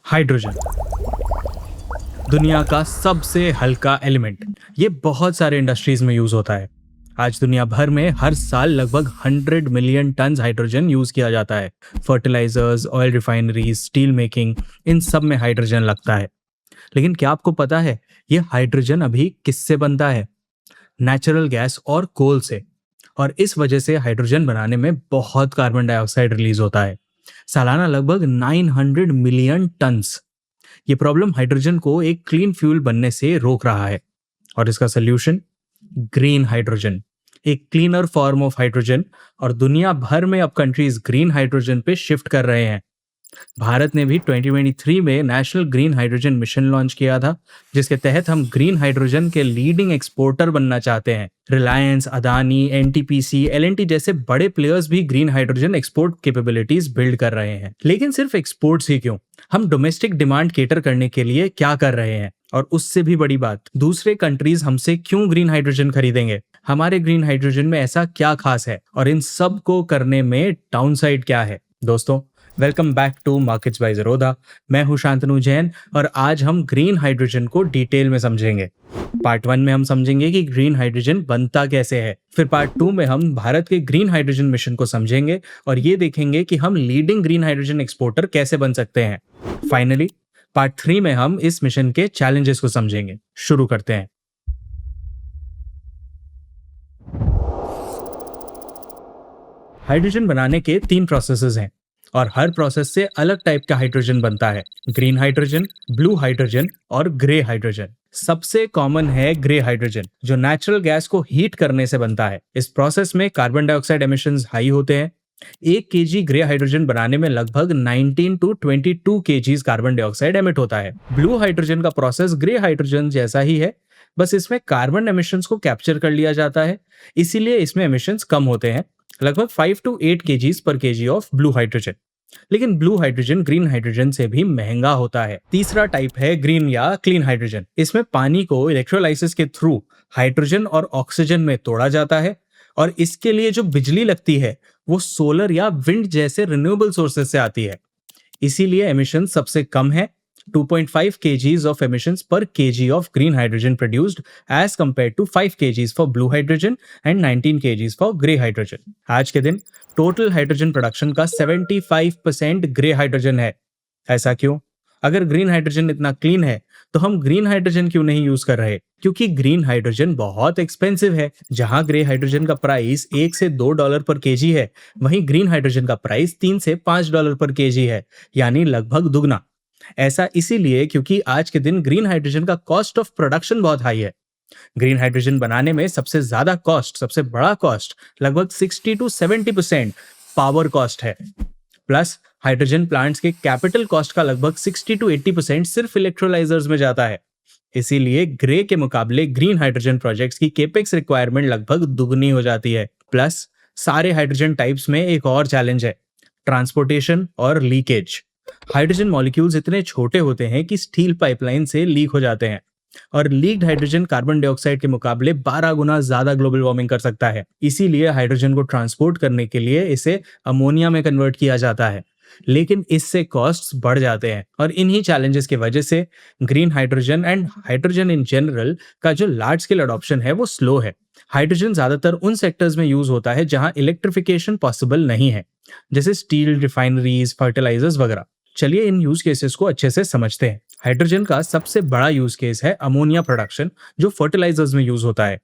Hydrogen दुनिया का सबसे हल्का एलिमेंट। ये बहुत सारे इंडस्ट्रीज में यूज होता है। आज दुनिया भर में हर साल लगभग 100 मिलियन टन हाइड्रोजन यूज किया जाता है। Fertilisers, oil refineries, steel making, इन सब में हाइड्रोजन लगता है। लेकिन क्या आपको पता है ये हाइड्रोजन अभी किससे बनता है? नेचुरल गैस और कोल से। और इस वजह से हाइड्रोजन बनाने में बहुत कार्बन डाइऑक्साइड रिलीज होता है, सालाना लगभग 900 मिलियन टन्स। ये प्रॉब्लम हाइड्रोजन को एक क्लीन फ्यूल बनने से रोक रहा है। और इसका सोल्यूशन ग्रीन हाइड्रोजन, एक क्लीनर फॉर्म ऑफ हाइड्रोजन। और दुनिया भर में अब कंट्रीज ग्रीन हाइड्रोजन पे शिफ्ट कर रहे हैं। भारत ने भी 2023 में national green hydrogen mission launch किया था, जिसके तहत हम ग्रीन हाइड्रोजन के लीडिंग एक्सपोर्टर बनना चाहते हैं। रिलायंस, अदानी, एनटीपीसी, एलएनटी जैसे बड़े प्लेयर्स भी green hydrogen export capabilities build कर रहे हैं। लेकिन सिर्फ एक्सपोर्ट्स ही क्यों, हम डोमेस्टिक डिमांड केटर करने के लिए क्या कर रहे हैं? और उससे भी बड़ी बात, दूसरे कंट्रीज हमसे क्यों ग्रीन हाइड्रोजन खरीदेंगे? हमारे ग्रीन हाइड्रोजन में ऐसा क्या खास है और इन सब को करने में डाउनसाइड क्या है? दोस्तों, welcome back to markets by Zerodha. मैं हूं शांतनु जैन और आज हम ग्रीन हाइड्रोजन को डिटेल में समझेंगे। पार्ट 1 में हम समझेंगे कि ग्रीन हाइड्रोजन बनता कैसे है। फिर पार्ट 2 में हम भारत के ग्रीन हाइड्रोजन मिशन को समझेंगे और ये देखेंगे कि हम लीडिंग ग्रीन हाइड्रोजन एक्सपोर्टर कैसे बन सकते हैं। फाइनली पार्ट 3 में हम इस मिशन के चैलेंजेस को समझेंगे। शुरू करते हैं। हाइड्रोजन बनाने के 3 प्रोसेसेस हैं और हर प्रोसेस से अलग टाइप का हाइड्रोजन बनता है। ग्रीन हाइड्रोजन, ब्लू हाइड्रोजन और ग्रे हाइड्रोजन। सबसे कॉमन है ग्रे हाइड्रोजन, जो नेचुरल गैस को हीट करने से बनता है। इस प्रोसेस में कार्बन डाइऑक्साइड एमिशंस हाई होते हैं। 1 केजी ग्रे हाइड्रोजन बनाने में लगभग 19 to 22 KGs carbon dioxide emit होता है। ब्लू हाइड्रोजन का प्रोसेस ग्रे हाइड्रोजन जैसा ही है, बस इसमें कार्बन एमिशंस को कैप्चर कर लिया जाता है, इसीलिए इसमें एमिशंस कम होते हैं, लगभग 5 टू 8 केजीज पर केजी ऑफ ब्लू हाइड्रोजन। लेकिन ब्लू हाइड्रोजन ग्रीन हाइड्रोजन से भी महंगा होता है। तीसरा टाइप है ग्रीन या क्लीन हाइड्रोजन। इसमें पानी को इलेक्ट्रोलाइसिस के थ्रू हाइड्रोजन और ऑक्सीजन में तोड़ा जाता है और इसके लिए जो बिजली लगती है वो सोलर या विंड जैसे रिन्यूएबल सोर्सेज से आती है। इसीलिए एमिशन सबसे कम है, 2.5 kgs of emissions per kg of green hydrogen produced as compared to 5 kgs for blue hydrogen and 19 kgs for grey hydrogen. आज के दिन टोटल हाइड्रोजन प्रोडक्शन का 75% ग्रे हाइड्रोजन है। ऐसा क्यों? अगर ग्रीन हाइड्रोजन इतना क्लीन है तो हम ग्रीन हाइड्रोजन क्यों नहीं यूज कर रहे? क्योंकि ग्रीन हाइड्रोजन बहुत एक्सपेंसिव है। जहां ग्रे हाइड्रोजन का प्राइस $1 से $2 पर केजी है, वहीं ग्रीन हाइड्रोजन का प्राइस $3 से $5 पर केजी है, यानी लगभग दुगना। ऐसा इसीलिए क्योंकि आज के दिन ग्रीन हाइड्रोजन का कॉस्ट ऑफ प्रोडक्शन बहुत हाई है। ग्रीन हाइड्रोजन बनाने में सबसे ज्यादा कॉस्ट, सबसे बड़ा कॉस्ट लगभग 60 टू 70% पावर कॉस्ट है। प्लस हाइड्रोजन प्लांट्स के कैपिटल कॉस्ट का लगभग 60 टू 80% सिर्फ इलेक्ट्रोलाइजर्स में जाता है। इसीलिए ग्रे के मुकाबले ग्रीन हाइड्रोजन प्रोजेक्ट्स की केपेक्स रिक्वायरमेंट लगभग दुगनी हो जाती है। प्लस सारे हाइड्रोजन टाइप्स में एक और चैलेंज है, ट्रांसपोर्टेशन और लीकेज। हाइड्रोजन मॉलिक्यूल्स इतने छोटे होते हैं कि स्टील पाइपलाइन से लीक हो जाते हैं और लीक्ड हाइड्रोजन कार्बन डाइऑक्साइड के मुकाबले 12 गुना ज्यादा ग्लोबल वार्मिंग कर सकता है। इसीलिए हाइड्रोजन को ट्रांसपोर्ट करने के लिए इसे अमोनिया में कन्वर्ट किया जाता है, लेकिन इससे कॉस्ट्स बढ़ जाते हैं। और इन्हीं चैलेंजेस की वजह से green hydrogen and hydrogen in general का जो लार्ज स्केल अडॉप्शन है वो स्लो है। हाइड्रोजन ज्यादातर उन सेक्टर्स में यूज होता है जहां इलेक्ट्रिफिकेशन पॉसिबल नहीं है, जैसे स्टील, रिफाइनरीज, फर्टिलाइजर्स वगैरह। चलिए इन यूज केसेस को अच्छे से समझते हैं। हाइड्रोजन का सबसे बड़ा यूज केस है अमोनिया प्रोडक्शन, जो फर्टिलाइजर्स में यूज होता है।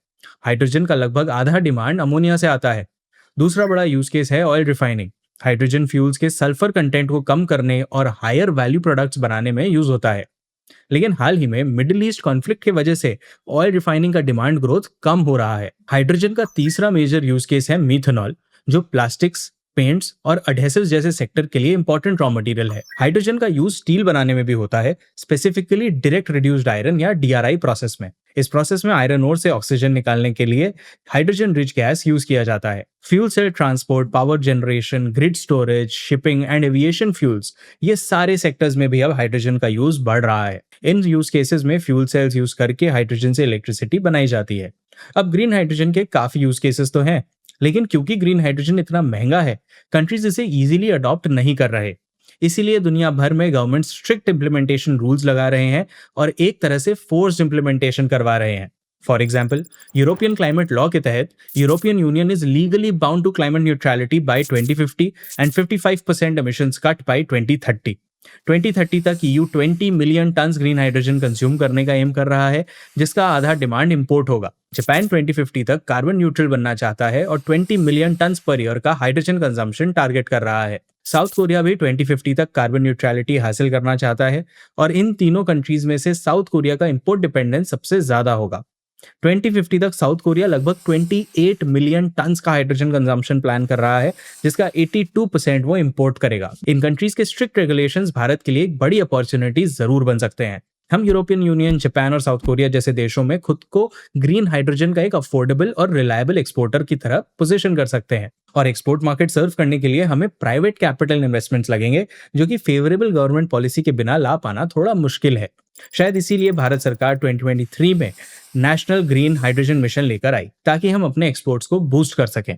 हाइड्रोजन का लगभग आधा डिमांड अमोनिया से आता है। दूसरा बड़ा यूज केस है ऑयल रिफाइनिंग। हाइड्रोजन फ्यूल्स के सल्फर कंटेंट को कम करने और हायर वैल्यू प्रोडक्ट्स बनाने में यूज होता है। लेकिन हाल ही में मिडिल ईस्ट कॉन्फ्लिक्ट की वजह से ऑयल रिफाइनिंग का डिमांड ग्रोथ कम हो रहा है। हाइड्रोजन का तीसरा मेजर यूज केस है मीथेनॉल, जो प्लास्टिक्स, पेंट्स और अडहेसिव्स जैसे सेक्टर के लिए इंपॉर्टेंट रॉ मटेरियल है। हाइड्रोजन का यूज स्टील बनाने में भी होता है, स्पेसिफिकली डायरेक्ट रिड्यूस्ड आयरन या DRI प्रोसेस में। इस प्रोसेस में आयरन ओर से ऑक्सीजन निकालने के लिए हाइड्रोजन रिच गैस यूज किया जाता है। Fuel cell transport, power generation, grid storage, shipping and aviation fuels, ये सारे सेक्टर्स में भी अब हाइड्रोजन का यूज बढ़ रहा है। इन यूज केसेस में फ्यूल सेल्स यूज करके हाइड्रोजन से इलेक्ट्रिसिटी बनाई जाती है। अब ग्रीन हाइड्रोजन के काफी यूज केसेस तो हैं, लेकिन क्योंकि ग्रीन हाइड्रोजन इतना महंगा है, कंट्रीज इसे इजीली अडॉप्ट नहीं कर रहे। इसीलिए दुनिया भर में गवर्नमेंट स्ट्रिक्ट इम्प्लीमेंटेशन रूल्स लगा रहे हैं और एक तरह से फोर्स्ड इम्प्लीमेंटेशन करवा रहे हैं। For example, European climate law के तहत European Union is legally bound to climate neutrality by 2050 and 55% emissions cut by 2030। 2030 तक EU 20 million ton green hydrogen consume करने का एम कर रहा है, जिसका आधा डिमांड इंपोर्ट होगा। जापान 2050 तक कार्बन न्यूट्रल बनना चाहता है और 20 मिलियन टन पर ईयर का हाइड्रोजन कंजम्पशन टारगेट कर रहा है। साउथ कोरिया भी 2050 तक कार्बन न्यूट्रलिटी हासिल करना चाहता है और इन तीनों कंट्रीज में से साउथ कोरिया का इंपोर्ट डिपेंडेंस सबसे ज्यादा होगा। 2050 तक साउथ कोरिया लगभग 28 मिलियन टन का हाइड्रोजन कंजम्पशन प्लान कर रहा है, जिसका 82% वो इंपोर्ट करेगा। इन कंट्रीज के स्ट्रिक्ट रेगुलेशंस भारत के लिए एक बड़ी अपॉर्चुनिटी जरूर बन सकते हैं। हम यूरोपियन यूनियन, जापान और साउथ कोरिया जैसे देशों में खुद को ग्रीन हाइड्रोजन का एक अफोर्डेबल और रिलायबल एक्सपोर्टर की तरह पोजीशन कर सकते हैं। और एक्सपोर्ट मार्केट सर्व करने के लिए हमें प्राइवेट कैपिटल इन्वेस्टमेंट्स लगेंगे, जो कि फेवरेबल गवर्नमेंट पॉलिसी के बिना ला पाना थोड़ा मुश्किल है। शायद इसीलिए भारत सरकार 2023 में नेशनल ग्रीन हाइड्रोजन मिशन लेकर आई, ताकि हम अपने एक्सपोर्ट्स को बूस्ट कर सकें।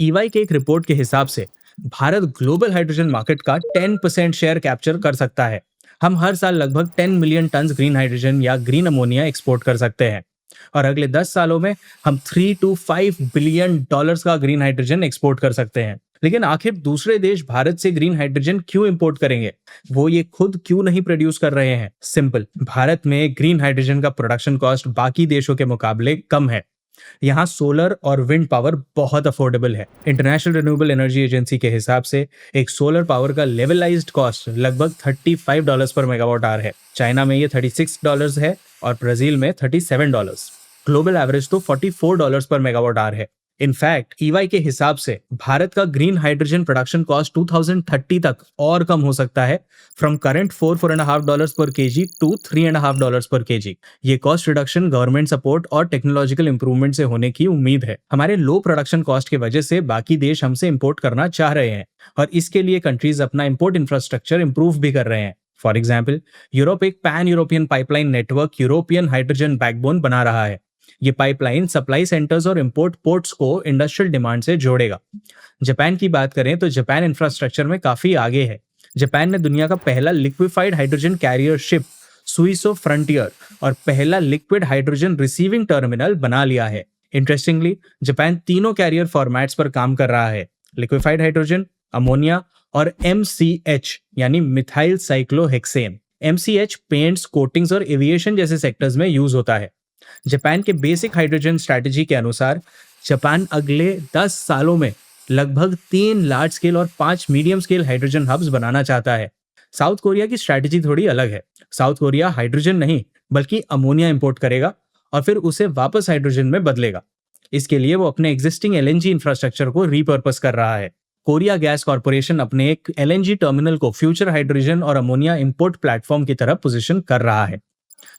ईवाई के एक रिपोर्ट के हिसाब से भारत ग्लोबल हाइड्रोजन मार्केट का 10% शेयर कैप्चर कर सकता है। हम हर साल लगभग 10 मिलियन टन ग्रीन हाइड्रोजन या ग्रीन अमोनिया एक्सपोर्ट कर सकते हैं और अगले 10 सालों में हम 3 to 5 बिलियन डॉलर्स का ग्रीन हाइड्रोजन एक्सपोर्ट कर सकते हैं। लेकिन आखिर दूसरे देश भारत से ग्रीन हाइड्रोजन क्यों इंपोर्ट करेंगे? वो ये खुद क्यों नहीं प्रोड्यूस कर रहे हैं? सिंपल, भारत में ग्रीन हाइड्रोजन का प्रोडक्शन कॉस्ट बाकी देशों के मुकाबले कम है। यहाँ सोलर और विंड पावर बहुत अफोर्डेबल है। इंटरनेशनल रिन्यूएबल एनर्जी एजेंसी के हिसाब से एक सोलर पावर का लेवलाइज्ड कॉस्ट लगभग $35 पर मेगावाट आवर है। चाइना में ये $36 है और ब्राजील में $37। ग्लोबल एवरेज तो $44 पर मेगावाट आवर है। इनफैक्ट ईवाई के हिसाब से भारत का ग्रीन हाइड्रोजन प्रोडक्शन कॉस्ट 2030 तक और कम हो सकता है, फ्रॉम करंट $4.5 पर केजी टू $3.5 पर केजी। ये कॉस्ट रिडक्शन गवर्नमेंट सपोर्ट और टेक्नोलॉजिकल इंप्रूवमेंट से होने की उम्मीद है। हमारे लो प्रोडक्शन कॉस्ट की वजह से बाकी देश हमसे इंपोर्ट करना चाह रहे हैं और इसके लिए कंट्रीज अपना इंपोर्ट इंफ्रास्ट्रक्चर इंप्रूव भी कर रहे हैं। फॉर एग्जाम्पल, यूरोप एक pan European pipeline network European hydrogen backbone बना रहा है। ये पाइपलाइन सप्लाई सेंटर्स और इंपोर्ट पोर्ट्स को इंडस्ट्रियल डिमांड से जोड़ेगा। जापान की बात करें तो जापान इंफ्रास्ट्रक्चर में काफी आगे है। जापान ने दुनिया का पहला liquefied hydrogen carrier ship Suiso Frontier और पहला लिक्विड हाइड्रोजन रिसीविंग टर्मिनल बना लिया है। इंटरेस्टिंगली, जापान तीनों कैरियर फॉर्मेट्स पर काम कर रहा है: लिक्विफाइड हाइड्रोजन, अमोनिया और MCH यानी methyl cyclohexane. MCH paints, coatings और एविएशन जैसे सेक्टर्स में यूज होता है। जापान के बेसिक हाइड्रोजन स्ट्रैटेजी के अनुसार जापान अगले 10 सालों में लगभग 3 लार्ज स्केल और 5 मीडियम स्केल हाइड्रोजन हब्स बनाना चाहता है। साउथ कोरिया की स्ट्रैटेजी थोड़ी अलग है। साउथ कोरिया हाइड्रोजन नहीं बल्कि अमोनिया इंपोर्ट करेगा और फिर उसे वापस हाइड्रोजन में बदलेगा। इसके लिए वो अपने एग्जिस्टिंग LNG इंफ्रास्ट्रक्चर को रीपर्पस कर रहा है। कोरिया गैस कॉर्पोरेशन अपने एक LNG टर्मिनल को फ्यूचर हाइड्रोजन और अमोनिया इंपोर्ट प्लेटफॉर्म की तरह पोजीशन कर रहा है।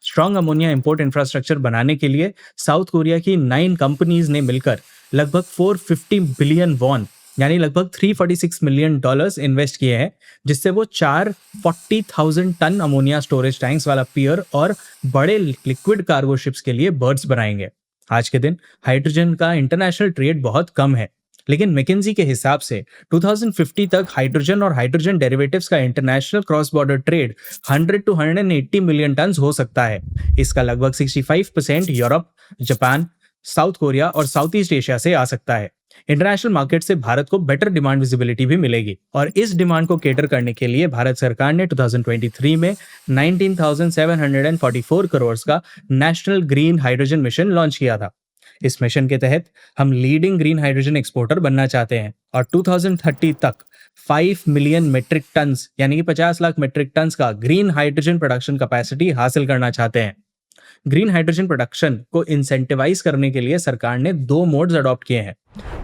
स्ट्रॉन्ग अमोनिया इंपोर्ट इंफ्रास्ट्रक्चर बनाने के लिए साउथ कोरिया की 9 कंपनीज ने मिलकर लगभग 450 बिलियन वॉन यानी लगभग $346 मिलियन इन्वेस्ट किए हैं, जिससे वो 4 40,000 टन अमोनिया स्टोरेज टैंक्स वाला पियर और बड़े लिक्विड कार्गो शिप्स के लिए बर्ड्स बनाएंगे। आज के दिन हाइड्रोजन का इंटरनेशनल ट्रेड बहुत कम है, लेकिन मैकेंजी के हिसाब से 2050 तक हाइड्रोजन और हाइड्रोजन डेरिवेटिव्स का international cross border trade 100 to 180 million ton हो सकता है। इसका लगभग 65% यूरोप, जापान, साउथ कोरिया और साउथ ईस्ट एशिया से आ सकता है। इंटरनेशनल मार्केट से भारत को बेटर डिमांड विजिबिलिटी भी मिलेगी और इस डिमांड को केटर करने के लिए भारत सरकार ने 2023 में 19,744 करोड़ का national green hydrogen mission launch किया था। इस मिशन के तहत हम लीडिंग ग्रीन हाइड्रोजन एक्सपोर्टर बनना चाहते हैं और 2030 तक 5 मिलियन मेट्रिक टन्स यानी कि 50 लाख मेट्रिक टन्स का ग्रीन हाइड्रोजन प्रोडक्शन कैपेसिटी हासिल करना चाहते हैं। ग्रीन हाइड्रोजन प्रोडक्शन को इंसेंटिवाइज करने के लिए सरकार ने 2 मोड्स अडॉप्ट किए हैं।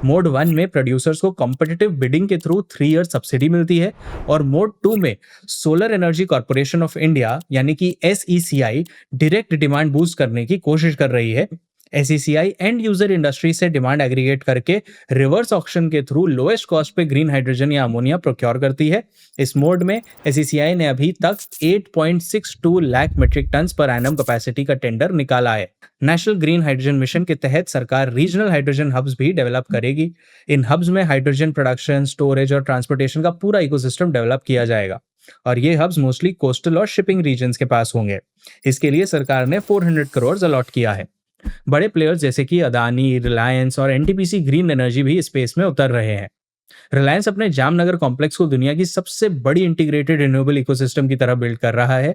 मोड 1 में प्रोड्यूसर्स को कॉम्पिटिटिव बिडिंग के थ्रू 3 ईयर सब्सिडी मिलती है और मोड 2 में solar energy corporation of India यानी कि SECI डायरेक्ट डिमांड बूस्ट करने की कोशिश कर रही है एसईसीआई एंड यूजर इंडस्ट्री से डिमांड एग्रीगेट करके रिवर्स ऑक्शन के थ्रू लोएस्ट कॉस्ट पे ग्रीन हाइड्रोजन या अमोनिया प्रोक्योर करती है। इस मोड में एसईसीआई ने अभी तक 8.62 lakh metric ton per annum capacity का टेंडर निकाला है। नेशनल ग्रीन हाइड्रोजन मिशन के तहत सरकार रीजनल हाइड्रोजन हब्स भी डेवलप करेगी। इन हब्स में हाइड्रोजन प्रोडक्शन, स्टोरेज और ट्रांसपोर्टेशन का पूरा इकोसिस्टम डेवलप किया जाएगा और ये हब्स मोस्टली कोस्टल और शिपिंग रीजन्स के पास होंगे। इसके लिए सरकार ने 400 करोड़ अलॉट किया है। बड़े प्लेयर्स जैसे कि अदानी, रिलायंस और एनटीपीसी ग्रीन एनर्जी भी स्पेस में उतर रहे हैं। रिलायंस अपने जामनगर कॉम्प्लेक्स को दुनिया की सबसे बड़ी इंटीग्रेटेड रिन्यूएबल इकोसिस्टम की तरह बिल्ड कर रहा है,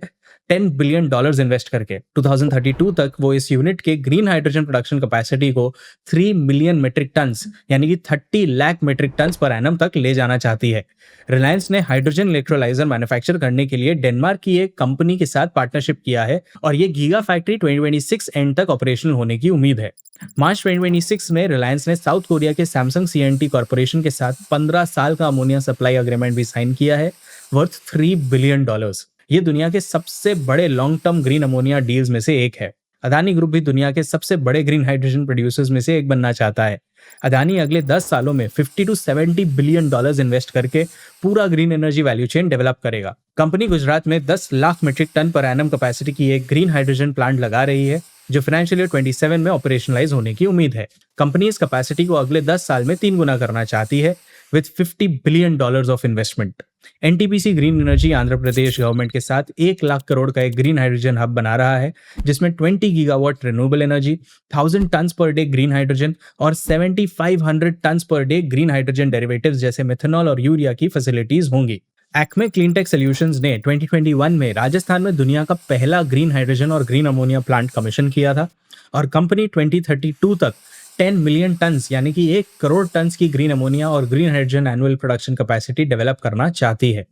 $10 बिलियन इन्वेस्ट करके। 2032 तक वो इस यूनिट के ग्रीन हाइड्रोजन प्रोडक्शन कैपेसिटी को 3 मिलियन मीट्रिक टन्स यानी कि 30 lakh metric tons per annum तक ले जाना चाहती है। रिलायंस ने हाइड्रोजन इलेक्ट्रोलाइजर मैन्युफैक्चर करने के लिए डेनमार्क की एक कंपनी के साथ पार्टनरशिप किया है और ये गीगा फैक्ट्री 2026 एंड तक ऑपरेशनल होने की उम्मीद है। मार्च 2026 में रिलायंस ने साउथ कोरिया के सैमसंग सीएनटी कॉर्पोरेशन के साथ 15 साल का अमोनिया सप्लाई एग्रीमेंट भी साइन किया है, वर्थ $3 बिलियन। ये दुनिया के सबसे बड़े long term green ammonia deals में से एक है। अदानी ग्रुप भी दुनिया के सबसे बड़े ग्रीन हाइड्रोजन प्रोड्यूसर्स में से एक बनना चाहता है। अदानी अगले 10 सालों में $50 to $70 बिलियन इन्वेस्ट करके पूरा green energy value chain develop करेगा। कंपनी गुजरात में 10 lakh metric ton per annum capacity की एक ग्रीन हाइड्रोजन प्लांट लगा रही है जो फाइनेंशियल ईयर 27 में ऑपरेशनलाइज होने की उम्मीद है। कंपनी इस कैपेसिटी को अगले 10 साल में 3 गुना करना चाहती है with $50 billion of investment. NTPC green energy Andhra Pradesh government के साथ 1 लाख करोड़ का एक ग्रीन हाइड्रोजन हब बना रहा है जिसमें 20 gigawatt renewable energy, 1000 tons per day green hydrogen और 7500 tons per day green hydrogen derivatives जैसे मेथनॉल और यूरिया की फैसिलिटीज होंगी। एक्मे क्लीनटेक सॉल्यूशंस ने 2021 में राजस्थान में दुनिया का पहला ग्रीन हाइड्रोजन और ग्रीन अमोनिया प्लांट कमीशन किया था और कंपनी 2032 तक 10 मिलियन टन्स यानी कि 1 करोड़ टन्स की ग्रीन अमोनिया और green hydrogen annual production capacity develop करना चाहती है।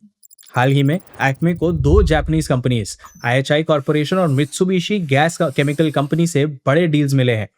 हाल ही में एक्मे को 2 जापानीज कंपनीज आईएचआई कॉर्पोरेशन और मित्सुबिशी गैस केमिकल कंपनी से बड़े डील्स मिले हैं।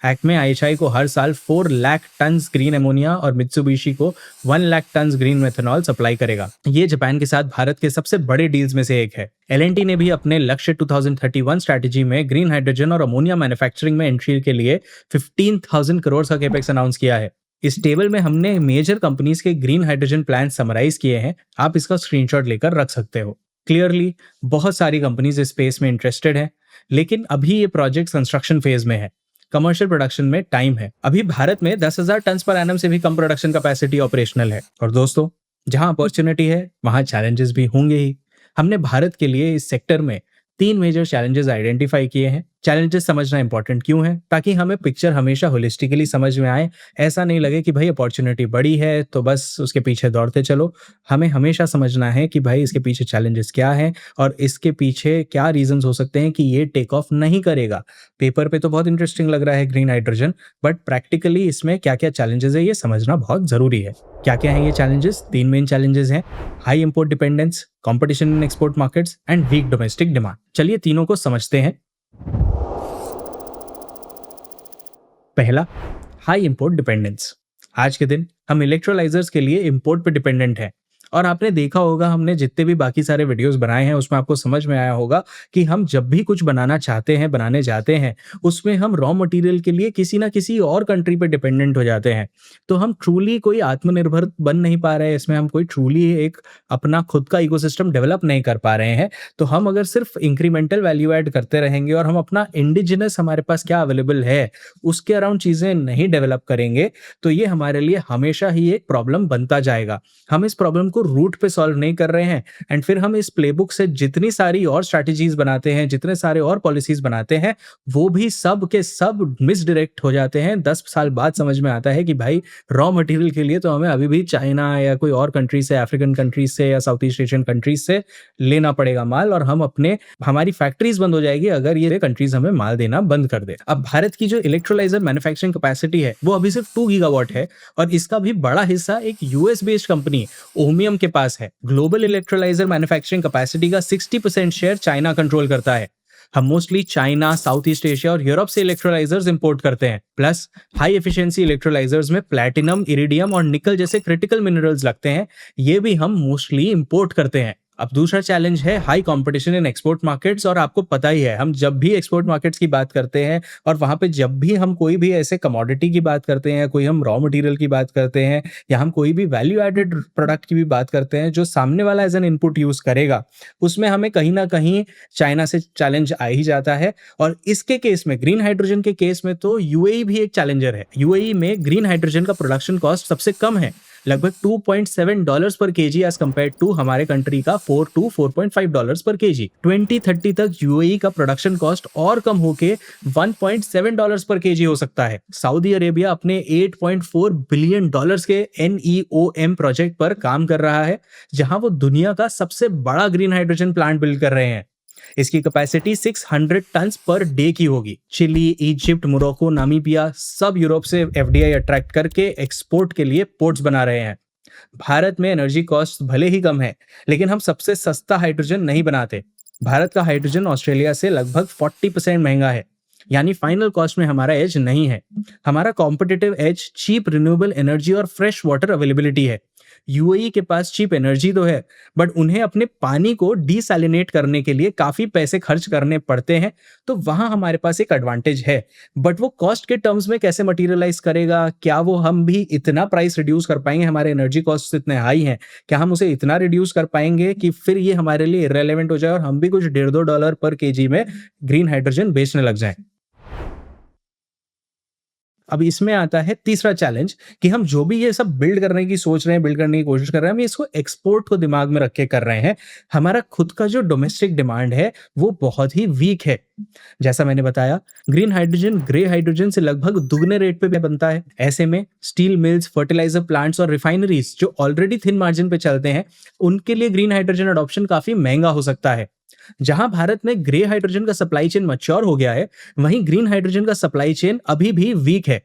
एक्मे आईएचआई को हर साल 4 लाख टन्स ग्रीन अमोनिया और मित्सुबिशी को 1 lakh tons green methanol supply करेगा। ये जापान के साथ भारत के सबसे बड़े डील्स में से एक है। एलएनटी ने भी अपने लक्ष्य 2031 स्ट्रैटेजी में ग्रीन हाइड्रोजन और अमोनिया मैन्युफैक्चरिंग में एंट्री के लिए 15,000 करोड़ का कैपेक्स अनाउंस किया है। इस टेबल में हमने मेजर कंपनीज के ग्रीन हाइड्रोजन प्लान समराइज किए हैं, आप इसका स्क्रीनशॉट लेकर रख सकते हो। क्लियरली बहुत सारी कंपनीज इस स्पेस में इंटरेस्टेड है, लेकिन अभी ये प्रोजेक्ट कंस्ट्रक्शन फेज में है। कमर्शियल प्रोडक्शन में टाइम है। अभी भारत में 10,000 टन पर एनम से भी कम प्रोडक्शन कैपेसिटी ऑपरेशनल है। और दोस्तों, जहां अपॉर्चुनिटी है वहां चैलेंजेस भी होंगे ही। हमने भारत के लिए इस सेक्टर में 3 मेजर चैलेंजेस आइडेंटिफाई किए हैं। चैलेंजेस समझना इंपॉर्टेंट क्यों है, ताकि हमें पिक्चर हमेशा होलिस्टिकली समझ में आए। ऐसा नहीं लगे कि भाई अपॉर्चुनिटी बड़ी है तो बस उसके पीछे दौड़ते चलो। हमें हमेशा समझना है कि भाई इसके पीछे चैलेंजेस क्या हैं और इसके पीछे क्या रीजंस हो सकते हैं कि ये टेक ऑफ नहीं करेगा। पेपर पे तो बहुत इंटरेस्टिंग लग रहा है ग्रीन हाइड्रोजन, बट प्रैक्टिकली इसमें क्या क्या चैलेंजेस है ये समझना बहुत जरूरी है। क्या क्या है ये चैलेंजेस? 3 मेन चैलेंजेस हैं: high import dependence, competition in export markets and weak domestic demand. चलिए तीनों को समझते हैं। पहला, हाई इंपोर्ट डिपेंडेंस। आज के दिन हम इलेक्ट्रोलाइजर्स के लिए इंपोर्ट पे डिपेंडेंट हैं और आपने देखा होगा, हमने जितने भी बाकी सारे वीडियोस बनाए हैं उसमें आपको समझ में आया होगा कि हम जब भी कुछ बनाना चाहते हैं, बनाने जाते हैं, उसमें हम रॉ मटेरियल के लिए किसी ना किसी और कंट्री पे डिपेंडेंट हो जाते हैं। तो हम ट्रूली कोई आत्मनिर्भर बन नहीं पा रहे हैं, इसमें हम कोई ट्रूली एक अपना खुद का इकोसिस्टम डेवलप नहीं कर पा रहे हैं। तो हम अगर सिर्फ इंक्रीमेंटल वैल्यू ऐड करते रहेंगे और हम अपना इंडिजिनस हमारे पास क्या अवेलेबल है उसके अराउंड चीजें नहीं डेवलप करेंगे तो ये हमारे लिए हमेशा ही एक प्रॉब्लम बनता जाएगा। हम इस प्रॉब्लम को रूट पे सॉल्व नहीं कर रहे हैं एंड फिर हम इस प्लेबुक से जितनी सारी और स्ट्रैटेजीज बनाते हैं, जितने सारे और पॉलिसीज बनाते हैं, वो भी सब के सब मिसडायरेक्ट हो जाते हैं। 10 साल बाद समझ में आता है कि भाई रॉ मटेरियल के लिए तो हमें अभी भी चाइना या कोई और कंट्री से, अफ्रीकन कंट्रीज से या साउथ ईस्ट एशियन कंट्रीज से लेना पड़ेगा माल, और हम हमारी फैक्ट्रीज बंद हो जाएगी अगर ये कंट्रीज हमें माल देना बंद कर दे। अब भारत की जो इलेक्ट्रोलाइजर मैन्युफैक्चरिंग कैपेसिटी है वो अभी सिर्फ 2 गीगावाट है और इसका भी बड़ा हिस्सा एक यूएस बेस्ड कंपनी ओमियम के पास है। ग्लोबल इलेक्ट्रोलाइजर मैन्युफैक्चरिंग कैपेसिटी का 60% शेयर चाइना कंट्रोल करता है। हम mostly China, south East Asia और यूरोप से इलेक्ट्रोलाइजर्स इंपोर्ट करते हैं। प्लस हाई एफिशिएंसी इलेक्ट्रोलाइजर्स में प्लैटिनम, इरिडियम और निकल जैसे क्रिटिकल मिनरल्स लगते हैं, ये भी हम मोस्टली इंपोर्ट करते हैं। अब दूसरा चैलेंज है high competition in export markets. और आपको पता ही है, हम जब भी एक्सपोर्ट मार्केट्स की बात करते हैं और वहां पे जब भी हम कोई भी ऐसे कमोडिटी की बात करते हैं, कोई हम रॉ मटेरियल की बात करते हैं या हम कोई भी वैल्यू एडेड प्रोडक्ट की भी बात करते हैं जो सामने वाला एज एन इनपुट यूज करेगा, उसमें हमें कहीं ना कहीं चाइना से चैलेंज आ ही जाता है। और इसके केस में, ग्रीन हाइड्रोजन के केस में, तो यूएई भी एक चैलेंजर है। यूएई में ग्रीन हाइड्रोजन का प्रोडक्शन कॉस्ट सबसे कम है, लगभग $2.7 पर केजी एज कंपेयर टू हमारे कंट्री का $4 to $4.5 पर केजी। 2030 तक यूएई का प्रोडक्शन कॉस्ट और कम होके $1.7 पर केजी हो सकता है। सऊदी अरेबिया अपने $8.4 बिलियन के NEOM प्रोजेक्ट पर काम कर रहा है, जहां वो दुनिया का सबसे बड़ा ग्रीन हाइड्रोजन प्लांट बिल्ड कर रहे हैं। इसकी कैपेसिटी 600 टन पर डे की होगी। चिली, इजिप्ट, मोरक्को, नामीबिया सब यूरोप से एफडीआई अट्रैक्ट करके एक्सपोर्ट के लिए पोर्ट्स बना रहे हैं। भारत में एनर्जी कॉस्ट भले ही कम है, लेकिन हम सबसे सस्ता हाइड्रोजन नहीं बनाते। भारत का हाइड्रोजन ऑस्ट्रेलिया से लगभग 40% महंगा है, यानी फाइनल कॉस्ट में हमारा एज नहीं है। हमारा competitive edge cheap renewable energy और फ्रेश वाटर अवेलेबिलिटी है। यूएई के पास चीप एनर्जी तो है, बट उन्हें अपने पानी को डिसैलिनेट करने के लिए काफी पैसे खर्च करने पड़ते हैं, तो वहां हमारे पास एक एडवांटेज है। बट वो कॉस्ट के टर्म्स में कैसे मटेरियलाइज करेगा? क्या वो हम भी इतना प्राइस रिड्यूस कर पाएंगे? हमारे एनर्जी कॉस्ट इतने हाई हैं, क्या हम उसे इतना रिड्यूस कर पाएंगे कि फिर ये हमारे लिए इररेलेवेंट हो जाए और हम भी कुछ $1.5 पर केजी में ग्रीन हाइड्रोजन बेचने लग जाएं? अब इसमें आता है तीसरा चैलेंज कि हम जो भी ये सब बिल्ड करने की सोच रहे हैं, बिल्ड करने की कोशिश कर रहे हैं, हम इसको एक्सपोर्ट को दिमाग में रख के कर रहे हैं। हमारा खुद का जो डोमेस्टिक डिमांड है वो बहुत ही वीक है। जैसा मैंने बताया, ग्रीन हाइड्रोजन ग्रे हाइड्रोजन से लगभग दुगने रेट पे बनता है। ऐसे में स्टील मिल्स, फर्टिलाइजर प्लांट्स और रिफाइनरीज जो ऑलरेडी थिन मार्जिन पे चलते हैं, उनके लिए ग्रीन हाइड्रोजन अडॉप्शन काफी महंगा हो सकता है। जहां भारत में ग्रे हाइड्रोजन का सप्लाई चेन मैच्योर हो गया है, वहीं ग्रीन हाइड्रोजन का सप्लाई चेन अभी भी वीक है।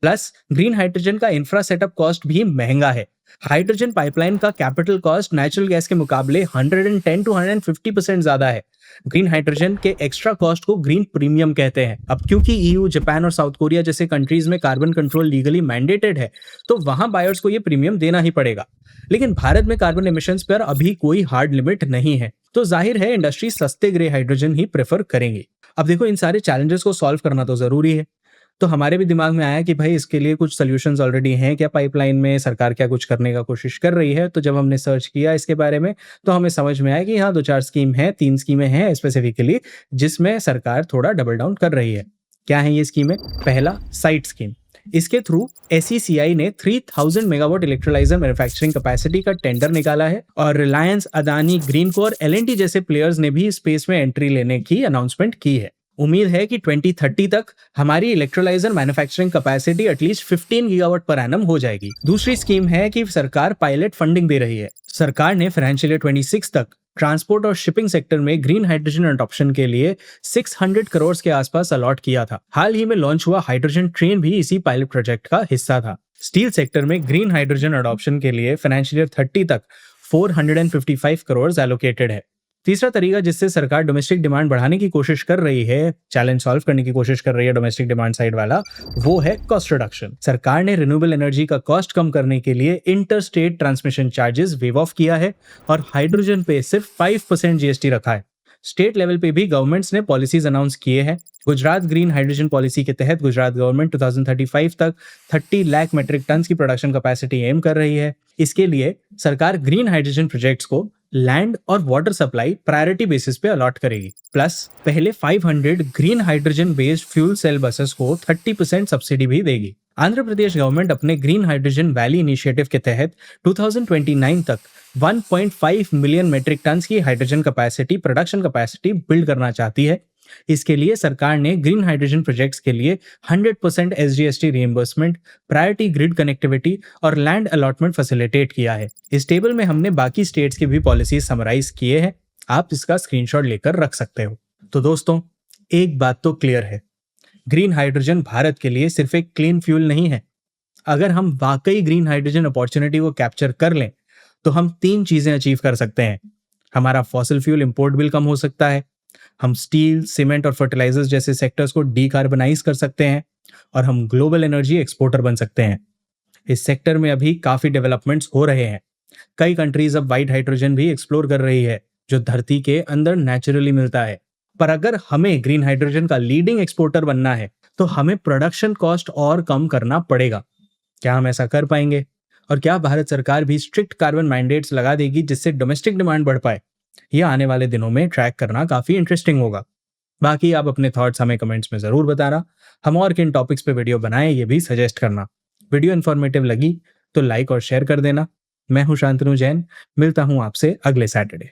प्लस ग्रीन हाइड्रोजन का इंफ्रा सेटअप कॉस्ट भी महंगा है। हाइड्रोजन पाइपलाइन का कैपिटल कॉस्ट नेचुरल गैस के मुकाबले 110 to 150% ज्यादा है। ग्रीन हाइड्रोजन के एक्स्ट्रा कॉस्ट को ग्रीन प्रीमियम कहते हैं। अब क्योंकि ईयू, जापान और साउथ कोरिया जैसे कंट्रीज में कार्बन कंट्रोल लीगली मैंडेटेड है, तो वहां बायर्स को ये प्रीमियम देना ही पड़ेगा। लेकिन भारत में कार्बन एमिशंस पर अभी कोई हार्ड लिमिट नहीं है, तो जाहिर है इंडस्ट्री सस्ते ग्रे हाइड्रोजन ही प्रेफर करेंगे। अब देखो, इन सारे चैलेंजेस को सॉल्व करना तो जरूरी है, तो हमारे भी दिमाग में आया कि भाई इसके लिए कुछ सॉल्यूशंस ऑलरेडी हैं क्या पाइपलाइन में, सरकार क्या कुछ करने का कोशिश कर रही है। तो जब हमने सर्च किया इसके बारे में, तो हमें समझ में आया कि हाँ, 2-4 स्कीम है, 3 स्कीमें हैं स्पेसिफिकली, जिसमें सरकार थोड़ा डबल डाउन कर रही है। क्या है ये स्कीमें? पहला, साइट स्कीम। इसके थ्रू एसईसीआई ने 3000 मेगावाट इलेक्ट्रोलाइजर मैन्युफैक्चरिंग कैपेसिटी का टेंडर निकाला है और रिलायंस, अदानी, ग्रीनको और एलएनटी जैसे प्लेयर्स ने भी स्पेस में एंट्री लेने की अनाउंसमेंट की है। उम्मीद है कि 2030 तक हमारी electrolyser manufacturing capacity at least 15 gigawatt per annum हो जाएगी। दूसरी स्कीम है कि सरकार पायलट फंडिंग दे रही है। सरकार ने फाइनेंशियल ईयर 26 तक ट्रांसपोर्ट और शिपिंग सेक्टर में ग्रीन हाइड्रोजन अडॉप्शन के लिए 600 करोड़ के आसपास अलॉट किया था। हाल ही में लॉन्च हुआ हाइड्रोजन ट्रेन भी इसी पायलट प्रोजेक्ट का हिस्सा था। स्टील सेक्टर में ग्रीन हाइड्रोजन अडॉप्शन के लिए फाइनेंशियल ईयर 30 तक 455 करोड़ एलोकेटेड है। तीसरा तरीका जिससे सरकार डोमेस्टिक डिमांड बढ़ाने की कोशिश कर रही है, चैलेंज सॉल्व करने की कोशिश कर रही है डोमेस्टिक डिमांड साइड वाला, वो है कॉस्ट रिडक्शन। सरकार ने रिन्यूएबल एनर्जी का कॉस्ट कम करने के लिए inter state transmission charges wave of किया है और हाइड्रोजन पे सिर्फ 5% जीएसटी रखा है। स्टेट लेवल पे भी गवर्नमेंट्स ने पॉलिसीज अनाउंस किए हैं। गुजरात ग्रीन हाइड्रोजन पॉलिसी के तहत गुजरात गवर्नमेंट 2035 तक 30 लाख मेट्रिक टन की प्रोडक्शन कैपेसिटी एम कर रही है। इसके लिए सरकार ग्रीन हाइड्रोजन प्रोजेक्ट्स को लैंड और वाटर सप्लाई प्रायोरिटी बेसिस पे अलॉट करेगी। प्लस पहले 500 green hydrogen based fuel cell buses को 30% सब्सिडी भी देगी। आंध्र प्रदेश गवर्नमेंट अपने ग्रीन हाइड्रोजन वैली इनिशिएटिव के तहत 2029 तक 1.5 मिलियन मेट्रिक टन की hydrogen capacity, production capacity build करना चाहती है। इसके लिए सरकार ने ग्रीन हाइड्रोजन प्रोजेक्ट्स के लिए 100% SGST reimbursement, priority grid connectivity और लैंड अलॉटमेंट फैसिलिटेट किया है। इस टेबल में हमने बाकी स्टेट्स की भी पॉलिसी समराइज किए हैं, आप इसका स्क्रीनशॉट लेकर रख सकते हो। तो दोस्तों, एक बात तो क्लियर है, ग्रीन हाइड्रोजन भारत के लिए सिर्फ एक क्लीन फ्यूल नहीं है। अगर हम वाकई ग्रीन हाइड्रोजन अपॉर्चुनिटी को कैप्चर कर लें, तो हम 3 चीजें अचीव कर सकते हैं। हमारा फॉसिल फ्यूल इंपोर्ट बिल कम हो सकता है, हम स्टील, सीमेंट और फर्टिलाइजर्स जैसे सेक्टर्स को डीकार्बनाइज कर सकते हैं और हम ग्लोबल एनर्जी एक्सपोर्टर बन सकते हैं। इस सेक्टर में अभी काफी डेवलपमेंट्स हो रहे हैं। कई कंट्रीज अब व्हाइट हाइड्रोजन भी एक्सप्लोर कर रही है, जो धरती के अंदर नेचुरली मिलता है। पर अगर हमें ग्रीन हाइड्रोजन का लीडिंग एक्सपोर्टर बनना है, तो हमें प्रोडक्शन कॉस्ट और कम करना पड़ेगा। क्या हम ऐसा कर पाएंगे? और क्या भारत सरकार भी स्ट्रिक्ट कार्बन मैंडेट्स लगा देगी जिससे डोमेस्टिक डिमांड बढ़ पाए? ये आने वाले दिनों में ट्रैक करना काफी इंटरेस्टिंग होगा। बाकी आप अपने थॉट्स हमें कमेंट्स में जरूर बताना। हम और किन टॉपिक्स पे वीडियो बनाएं ये भी सजेस्ट करना। वीडियो इन्फॉर्मेटिव लगी तो लाइक और शेयर कर देना। मैं हूं शांतनु जैन, मिलता हूं आपसे अगले सैटरडे।